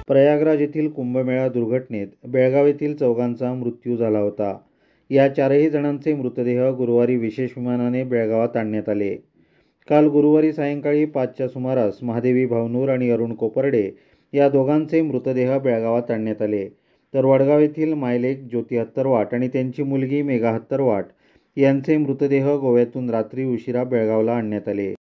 प्रयागराज येथील कुंभमेळा दुर्घटनेत बेळगाव येथील चौघांचा मृत्यू झाला होता। या चारही जणांचे मृतदेह गुरुवारी विशेष विमानाने बेळगावात आणण्यात आले। काल गुरुवारी सायंकाळी 5च्या सुमारास महादेवी भावनूर आणि अरुण कोपर्डे या दोघांचे मृतदेह बेळगावात आणण्यात आले, तर वडगाव येथील मायलेक ज्योती हत्तरवाट आणि त्यांची मुलगी मेघा हत्तरवाट यांचे मृतदेह गोव्यातून रात्री उशिरा बेळगावला आणण्यात आले।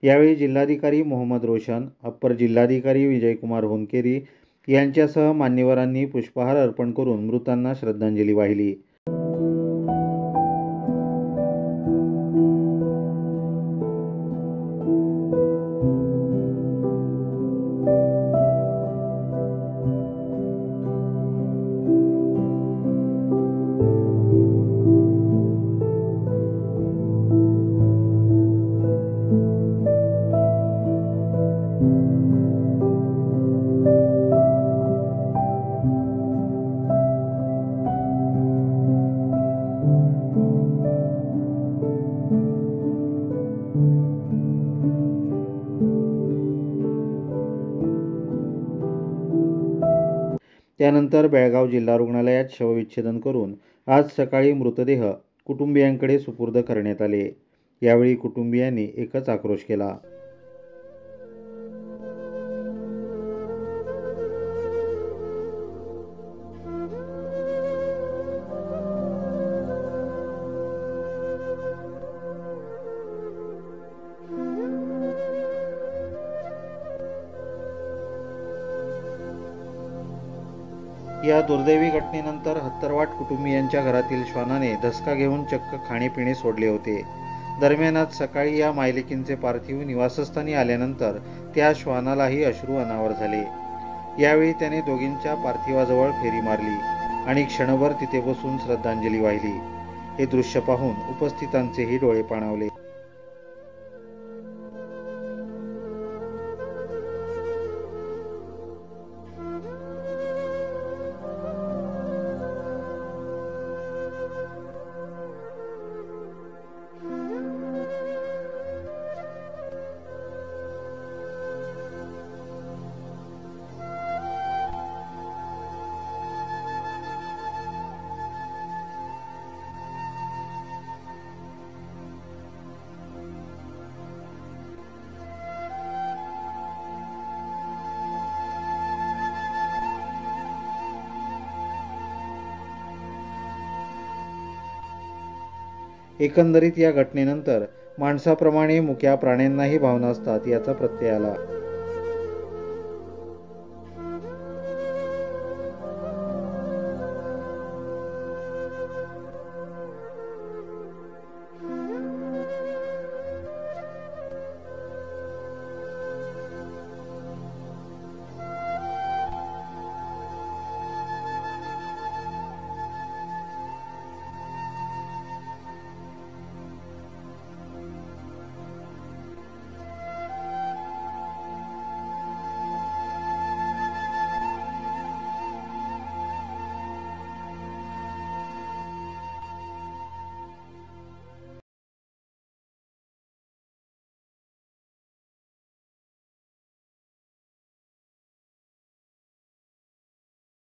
यावेळी जिल्हाधिकारी मोहम्मद रोशन, अप्पर जिल्हाधिकारी विजयकुमार होनकेरी यांच्यासह मान्यवरांनी पुष्पहार अर्पण करून मृतांना श्रद्धांजली वाहिली। त्यानंतर बेळगाव जिल्हा रुग्णालयात शवविच्छेदन करून आज सकाळी मृतदेह कुटुंबियांकडे सुपूर्द करण्यात आले। यावेळी कुटुंबियांनी एकच आक्रोश केला। या दुर्दैवी घटनेनंतर हत्तरवाट कुटुंबियांच्या घरातील श्वानाने धसका घेऊन चक्क खाणेपिणे सोडले होते। दरम्यान आज सकाळी या मायलेकींचे पार्थिव निवासस्थानी आल्यानंतर त्या श्वानालाही अश्रू अनावर झाले। यावेळी त्याने दोघींच्या पार्थिवाजवळ फेरी मारली आणि क्षणभर तिथे बसून श्रद्धांजली वाहिली। हे दृश्य पाहून उपस्थितांचेही डोळे पाणावले। एकंदरीत या घटनेनंतर माणसाप्रमाणे मुक्या प्राण्यांनाही भावना असतात याचा प्रत्यय आला।